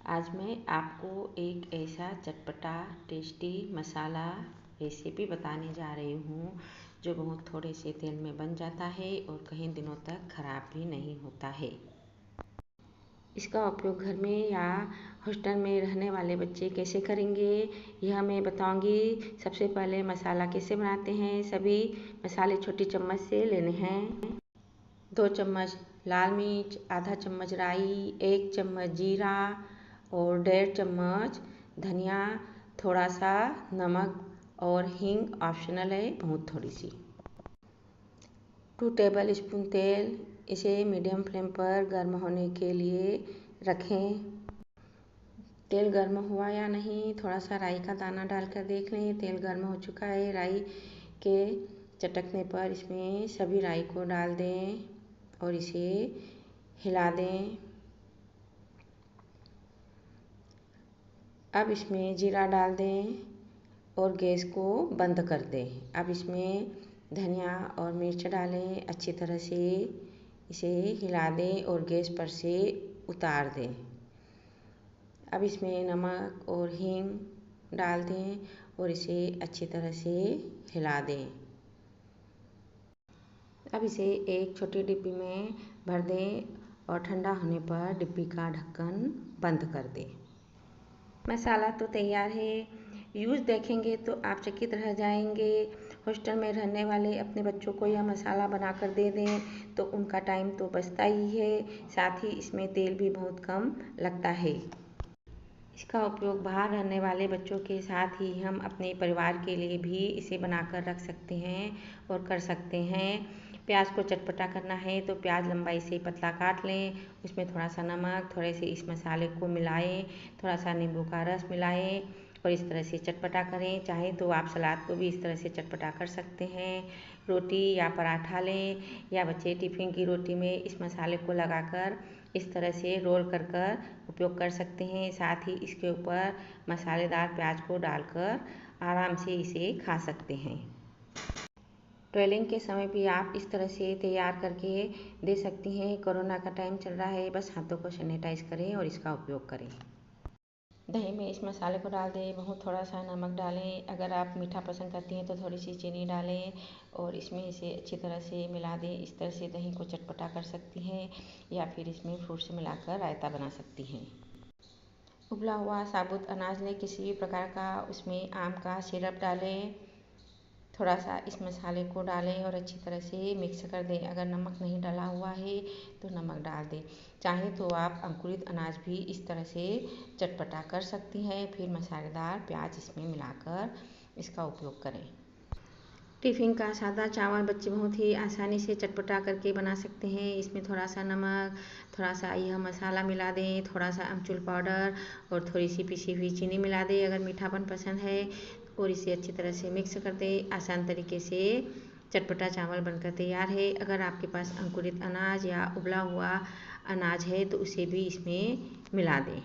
आज मैं आपको एक ऐसा चटपटा टेस्टी मसाला रेसिपी बताने जा रही हूँ जो बहुत थोड़े से तेल में बन जाता है और कई दिनों तक ख़राब भी नहीं होता है। इसका उपयोग घर में या हॉस्टल में रहने वाले बच्चे कैसे करेंगे यह मैं बताऊंगी। सबसे पहले मसाला कैसे बनाते हैं। सभी मसाले छोटी चम्मच से लेने हैं। 2 चम्मच लाल मिर्च, आधा चम्मच राई, 1 चम्मच जीरा और 1.5 चम्मच धनिया, थोड़ा सा नमक और हींग ऑप्शनल है, बहुत थोड़ी सी। 2 टेबल स्पून तेल, इसे मीडियम फ्लेम पर गर्म होने के लिए रखें। तेल गर्म हुआ या नहीं, थोड़ा सा राई का दाना डालकर देख लें। तेल गर्म हो चुका है। राई के चटकने पर इसमें सभी राई को डाल दें और इसे हिला दें। अब इसमें जीरा डाल दें और गैस को बंद कर दें। अब इसमें धनिया और मिर्च डालें, अच्छी तरह से इसे हिला दें और गैस पर से उतार दें। अब इसमें नमक और हींग डाल दें और इसे अच्छी तरह से हिला दें। अब इसे एक छोटी डिब्बी में भर दें और ठंडा होने पर डिब्बी का ढक्कन बंद कर दें। मसाला तो तैयार है। यूज़ देखेंगे तो आप चकित रह जाएंगे। हॉस्टल में रहने वाले अपने बच्चों को यह मसाला बनाकर दे दें तो उनका टाइम तो बचता ही है, साथ ही इसमें तेल भी बहुत कम लगता है। इसका उपयोग बाहर रहने वाले बच्चों के साथ ही हम अपने परिवार के लिए भी इसे बनाकर रख सकते हैं और कर सकते हैं। प्याज को चटपटा करना है तो प्याज लंबाई से पतला काट लें, उसमें थोड़ा सा नमक, थोड़े से इस मसाले को मिलाएं, थोड़ा सा नींबू का रस मिलाएं और इस तरह से चटपटा करें। चाहे तो आप सलाद को भी इस तरह से चटपटा कर सकते हैं। रोटी या पराठा लें या बच्चे टिफ़िन की रोटी में इस मसाले को लगाकर इस तरह से रोल कर उपयोग कर सकते हैं। साथ ही इसके ऊपर मसालेदार प्याज को डालकर आराम से इसे खा सकते हैं। ट्रेवलिंग के समय भी आप इस तरह से तैयार करके दे सकती हैं। कोरोना का टाइम चल रहा है, बस हाथों को सैनिटाइज करें और इसका उपयोग करें। दही में इस मसाले को डाल दें, बहुत थोड़ा सा नमक डालें, अगर आप मीठा पसंद करती हैं तो थोड़ी सी चीनी डालें और इसमें इसे अच्छी तरह से मिला दें। इस तरह से दही को चटपटा कर सकती हैं या फिर इसमें फ्रूट्स मिलाकर रायता बना सकती हैं। उबला हुआ साबुत अनाज लें किसी भी प्रकार का, उसमें आम का सिरप डालें, थोड़ा सा इस मसाले को डालें और अच्छी तरह से मिक्स कर दें। अगर नमक नहीं डाला हुआ है तो नमक डाल दें। चाहे तो आप अंकुरित अनाज भी इस तरह से चटपटा कर सकती हैं। फिर मसालेदार प्याज इसमें मिलाकर इसका उपयोग करें। टिफ़िन का सादा चावल बच्चे बहुत ही आसानी से चटपटा करके बना सकते हैं। इसमें थोड़ा सा नमक, थोड़ा सा यह मसाला मिला दें, थोड़ा सा अमचूर पाउडर और थोड़ी सी पिसी हुई चीनी मिला दें अगर मीठापन पसंद है, और इसे अच्छी तरह से मिक्स कर दें। आसान तरीके से चटपटा चावल बनकर तैयार है। अगर आपके पास अंकुरित अनाज या उबला हुआ अनाज है तो उसे भी इसमें मिला दें।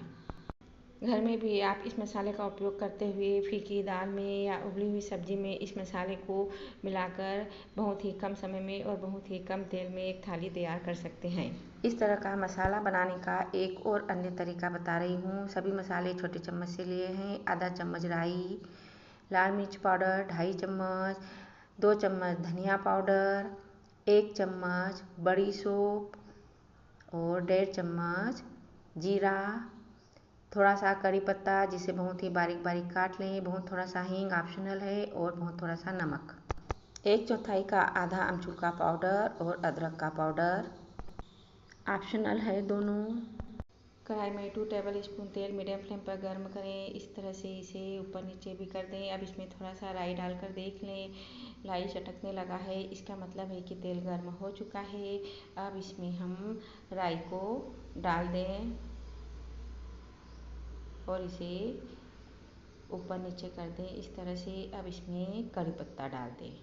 घर में भी आप इस मसाले का उपयोग करते हुए फीकी दाल में या उबली हुई सब्जी में इस मसाले को मिलाकर बहुत ही कम समय में और बहुत ही कम तेल में एक थाली तैयार कर सकते हैं। इस तरह का मसाला बनाने का एक और अन्य तरीका बता रही हूँ। सभी मसाले छोटे चम्मच से लिए हैं। आधा चम्मच राई, लाल मिर्च पाउडर 2.5 चम्मच, 2 चम्मच धनिया पाउडर, 1 चम्मच बड़ी सौंफ और 1.5 चम्मच जीरा, थोड़ा सा करी पत्ता जिसे बहुत ही बारीक बारीक काट लें, बहुत थोड़ा सा हींग ऑप्शनल है और बहुत थोड़ा सा नमक, 1/4 का आधा अमचूर का पाउडर और अदरक का पाउडर ऑप्शनल है दोनों। कढ़ाई में 2 टेबल स्पून तेल मीडियम फ्लेम पर गर्म करें। इस तरह से इसे ऊपर नीचे भी कर दें। अब इसमें थोड़ा सा राई डालकर देख लें, राई चटकने लगा है, इसका मतलब है कि तेल गर्म हो चुका है। अब इसमें हम राई को डाल दें और इसे ऊपर नीचे कर दें इस तरह से। अब इसमें करी पत्ता डाल दें।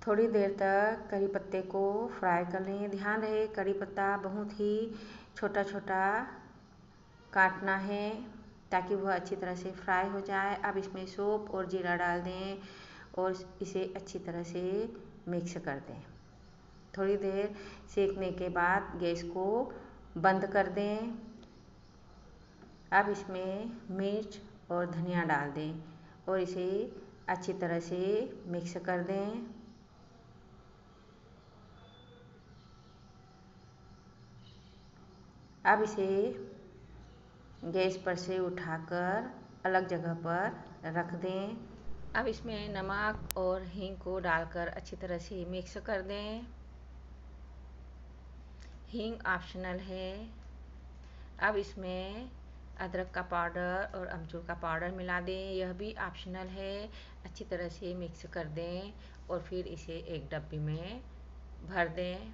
थोड़ी देर तक करी पत्ते को फ्राई कर लें। ध्यान रहे करी पत्ता बहुत ही छोटा छोटा काटना है ताकि वह अच्छी तरह से फ्राई हो जाए। अब इसमें सौंफ और जीरा डाल दें और इसे अच्छी तरह से मिक्स कर दें। थोड़ी देर सेकने के बाद गैस को बंद कर दें। अब इसमें मिर्च और धनिया डाल दें और इसे अच्छी तरह से मिक्स कर दें। अब इसे गैस पर से उठाकर अलग जगह पर रख दें। अब इसमें नमक और हींग को डालकर अच्छी तरह से मिक्स कर दें। हींग ऑप्शनल है। अब इसमें अदरक का पाउडर और अमचूर का पाउडर मिला दें, यह भी ऑप्शनल है। अच्छी तरह से मिक्स कर दें और फिर इसे एक डब्बी में भर दें।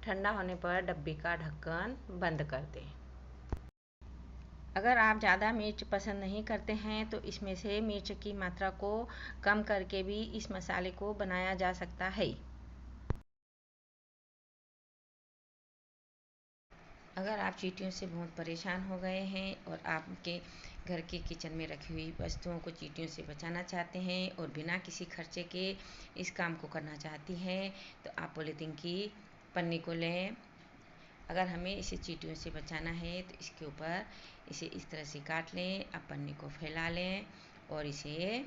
ठंडा होने पर डब्बी का ढक्कन बंद कर दें। अगर आप ज़्यादा मिर्च पसंद नहीं करते हैं तो इसमें से मिर्च की मात्रा को कम करके भी इस मसाले को बनाया जा सकता है। अगर आप चींटियों से बहुत परेशान हो गए हैं और आपके घर के किचन में रखी हुई वस्तुओं को चींटियों से बचाना चाहते हैं और बिना किसी खर्चे के इस काम को करना चाहती हैं तो आप पॉलीथीन की पन्नी को लें। अगर हमें इसे चींटियों से बचाना है तो इसके ऊपर इसे इस तरह से काट लें। अब पन्नी को फैला लें और इसे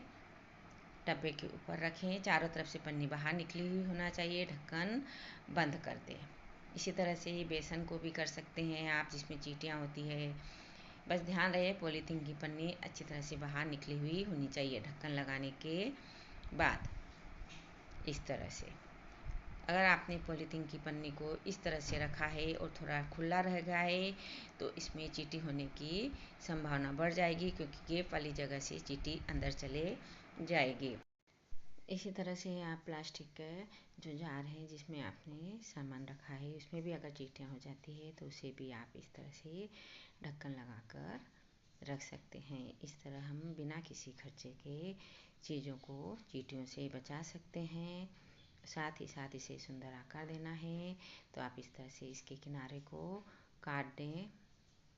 डब्बे के ऊपर रखें। चारों तरफ से पन्नी बाहर निकली हुई होना चाहिए। ढक्कन बंद कर दें। इसी तरह से बेसन को भी कर सकते हैं आप, जिसमें चींटियाँ होती है। बस ध्यान रहे पॉलीथीन की पन्नी अच्छी तरह से बाहर निकली हुई होनी चाहिए ढक्कन लगाने के बाद। इस तरह से अगर आपने पॉलीथीन की पन्नी को इस तरह से रखा है और थोड़ा खुला रह गया है तो इसमें चींटी होने की संभावना बढ़ जाएगी, क्योंकि गैप वाली जगह से चींटी अंदर चले जाएगी। इसी तरह से आप प्लास्टिक का जो जार है जिसमें आपने सामान रखा है उसमें भी अगर चींटियाँ हो जाती है तो उसे भी आप इस तरह से ढक्कन लगाकर रख सकते हैं। इस तरह हम बिना किसी खर्चे के चीज़ों को चींटियों से बचा सकते हैं। साथ ही साथ इसे सुंदर आकार देना है तो आप इस तरह से इसके किनारे को काट दें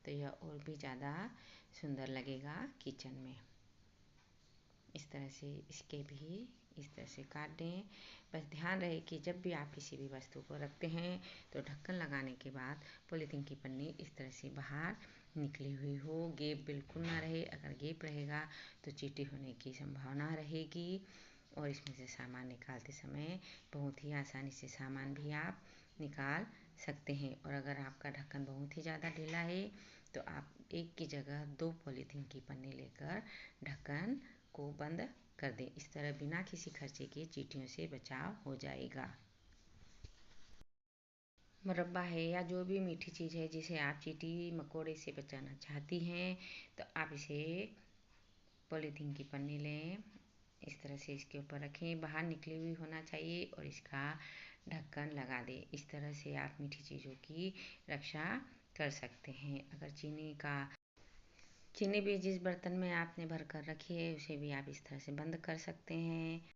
तो यह और भी ज़्यादा सुंदर लगेगा किचन में। इस तरह से इसके भी इस तरह से काट दें। बस ध्यान रहे कि जब भी आप किसी भी वस्तु को रखते हैं तो ढक्कन लगाने के बाद पॉलीथीन की पन्नी इस तरह से बाहर निकली हुई हो, गैप बिल्कुल ना रहे। अगर गैप रहेगा तो चींटी होने की संभावना रहेगी और इसमें से सामान निकालते समय बहुत ही आसानी से सामान भी आप निकाल सकते हैं। और अगर आपका ढक्कन बहुत ही ज़्यादा ढीला है तो आप एक की जगह 2 पॉलीथीन की पन्नी लेकर ढक्कन को बंद कर दें। इस तरह बिना किसी खर्चे के चींटियों से बचाव हो जाएगा। मुरब्बा है या जो भी मीठी चीज़ है जिसे आप चींटी मकोड़े से बचाना चाहती हैं तो आप इसे पॉलीथीन की पन्नी लें, इस तरह से इसके ऊपर रखें, बाहर निकली हुई होना चाहिए और इसका ढक्कन लगा दें। इस तरह से आप मीठी चीज़ों की रक्षा कर सकते हैं। अगर चीनी भी जिस बर्तन में आपने भर कर रखी है उसे भी आप इस तरह से बंद कर सकते हैं।